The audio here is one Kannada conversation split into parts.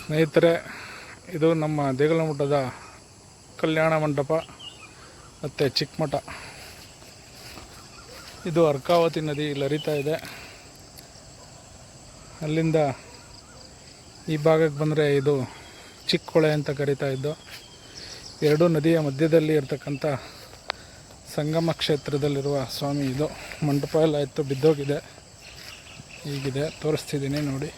ಸ್ನೇಹಿತರೆ, ಇದು ನಮ್ಮ ದೇಗುಲಮಠದ ಕಲ್ಯಾಣ ಮಂಟಪ ಮತ್ತು ಚಿಕ್ಕಮಠ. ಇದು ಅರ್ಕಾವತಿ ನದಿ ಇಲ್ಲಿ ಹರಿತಾ ಇದೆ. ಅಲ್ಲಿಂದ ಈ ಭಾಗಕ್ಕೆ ಬಂದರೆ ಇದು ಚಿಕ್ಕೊಳೆ ಅಂತ ಕರಿತಾ ಇದ್ದು. ಎರಡೂ ನದಿಯ ಮಧ್ಯದಲ್ಲಿ ಇರತಕ್ಕಂಥ ಸಂಗಮ ಕ್ಷೇತ್ರದಲ್ಲಿರುವ ಸ್ವಾಮಿ ಇದು. ಮಂಟಪ ಎಲ್ಲ ಇತ್ತು, ಬಿದ್ದೋಗಿದೆ. ಹೀಗಿದೆ, ತೋರಿಸ್ತಿದ್ದೀನಿ ನೋಡಿ.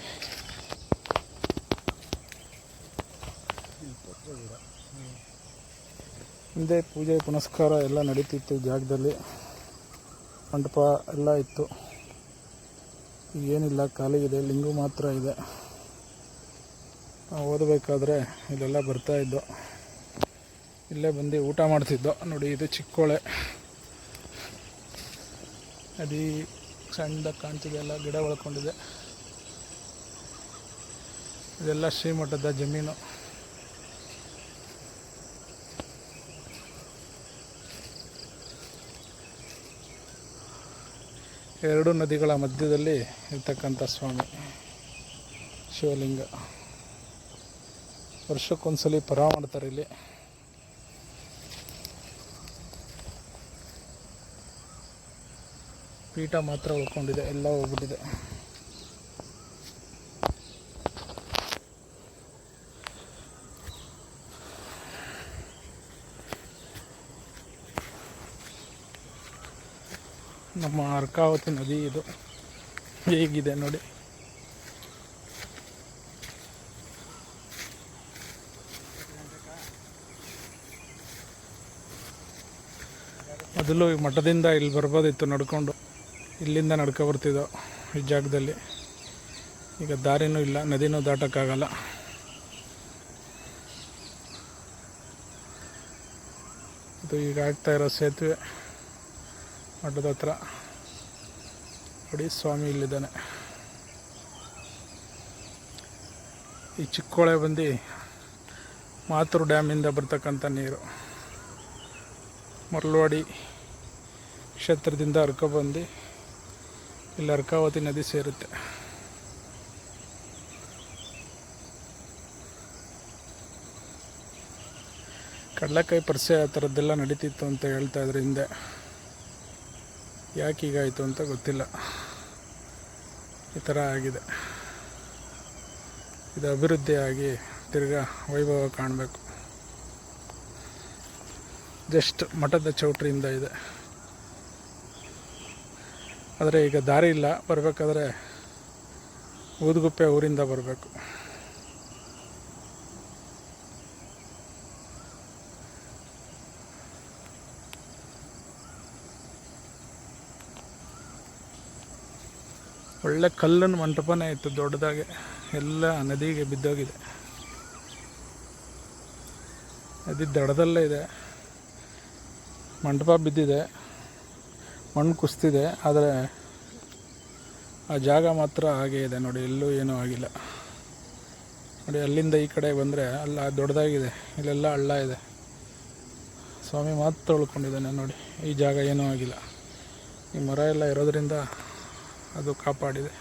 ಹಿಂದೆ ಪೂಜೆ ಪುನಸ್ಕಾರ ಎಲ್ಲ ನಡೀತಿತ್ತು ಈ ಜಾಗದಲ್ಲಿ. ಮಂಟಪ ಎಲ್ಲ ಇತ್ತು. ಏನಿಲ್ಲ, ಖಾಲಿ ಇದೆ. ಲಿಂಗು ಮಾತ್ರ ಇದೆ. ನಾವು ಓದಬೇಕಾದ್ರೆ ಇಲ್ಲೆಲ್ಲ ಬರ್ತಾಯಿದ್ದೋ. ಇಲ್ಲೇ ಬಂದು ಊಟ ಮಾಡ್ತಿದ್ದೋ. ನೋಡಿ, ಇದು ಚಿಕ್ಕೋಳೆ. ನದಿ ಸಣ್ಣದಾಗಿ ಕಾಣ್ತಿದೆ, ಎಲ್ಲ ಗಿಡ ಒಳ್ಕೊಂಡಿದೆ. ಇದೆಲ್ಲ ಶ್ರೀಮಠದ ಜಮೀನು. ಎರಡು ನದಿಗಳ ಮಧ್ಯದಲ್ಲಿ ಇರ್ತಕ್ಕಂಥ ಸ್ವಾಮಿ ಶಿವಲಿಂಗ. ವರ್ಷಕ್ಕೊಂದ್ಸಲಿ ಪರ ಮಾಡ್ತಾರೆ ಇಲ್ಲಿ. ಪೀಠ ಮಾತ್ರ ಉಳ್ಕೊಂಡಿದೆ, ಎಲ್ಲ ಹೋಗ್ಬಿಟ್ಟಿದೆ. ನಮ್ಮ ಅರ್ಕಾವತಿ ನದಿ ಇದು ಹೇಗಿದೆ ನೋಡಿ. ಮೊದಲು ಈ ಮಠದಿಂದ ಇಲ್ಲಿ ಬರ್ಬೋದಿತ್ತು ನಡ್ಕೊಂಡು. ಇಲ್ಲಿಂದ ನಡ್ಕೊ ಬರ್ತಿದ್ದೋ ಈ ಜಾಗದಲ್ಲಿ. ಈಗ ದಾರಿನೂ ಇಲ್ಲ, ನದಿನೂ ದಾಟೋಕ್ಕಾಗಲ್ಲ. ಇದು ಈಗ ಆಗ್ತಾ ಇರೋ ಸೇತುವೆ ಮಠದ ಹತ್ರ. ನೋಡಿ, ಸ್ವಾಮಿ ಇಲ್ಲಿದ್ದಾನೆ. ಈ ಚಿಕ್ಕೋಳೆ ಬಂದು ಮಾತೂರು ಡ್ಯಾಮಿಂದ ಬರ್ತಕ್ಕಂಥ ನೀರು ಮರಳವಾಡಿ ಕ್ಷೇತ್ರದಿಂದ ಹರ್ಕೊಬಂದು ಇಲ್ಲಿ ಅರ್ಕಾವತಿ ನದಿ ಸೇರುತ್ತೆ. ಕಡಲೆಕಾಯಿ ಪರಿಸೆ ಆ ಥರದ್ದೆಲ್ಲ ನಡೀತಿತ್ತು ಅಂತ ಹೇಳ್ತಾ ಇದ್ರು ಹಿಂದೆ. ಯಾಕೆ ಹೀಗಾಯಿತು ಅಂತ ಗೊತ್ತಿಲ್ಲ. ಈ ಥರ ಆಗಿದೆ. ಇದು ಅಭಿವೃದ್ಧಿಯಾಗಿ ತಿರ್ಗಾ ವೈಭವ ಕಾಣಬೇಕು. ಜಸ್ಟ್ ಮಠದ ಚೌಟ್ರಿಯಿಂದ ಇದೆ. ಆದರೆ ಈಗ ದಾರಿ ಇಲ್ಲ. ಬರಬೇಕಾದ್ರೆ ಊದುಗುಪ್ಪೆ ಊರಿಂದ ಬರಬೇಕು. ಒಳ್ಳೆ ಕಲ್ಲಿನ ಮಂಟಪನೇ ಇತ್ತು ದೊಡ್ಡದಾಗೆ. ಎಲ್ಲ ನದಿಗೆ ಬಿದ್ದೋಗಿದೆ. ನದಿ ದಡದಲ್ಲೇ ಇದೆ. ಮಂಟಪ ಬಿದ್ದಿದೆ, ಮಣ್ಣು ಕುಸ್ತಿದೆ. ಆದರೆ ಆ ಜಾಗ ಮಾತ್ರ ಹಾಗೇ ಇದೆ ನೋಡಿ. ಎಲ್ಲೂ ಏನೂ ಆಗಿಲ್ಲ ನೋಡಿ. ಅಲ್ಲಿಂದ ಈ ಕಡೆ ಬಂದರೆ ಅಲ್ಲ ದೊಡ್ಡದಾಗಿದೆ. ಇಲ್ಲೆಲ್ಲ ಹಳ್ಳ ಇದೆ. ಸ್ವಾಮಿ ಮಾತ್ರ ಉಳ್ಕೊಂಡಿದ್ದಾನೆ ನೋಡಿ. ಈ ಜಾಗ ಏನೂ ಆಗಿಲ್ಲ. ಈ ಮರ ಎಲ್ಲ ಇರೋದರಿಂದ ಅದು ಕಾಪಾಡಿದೆ.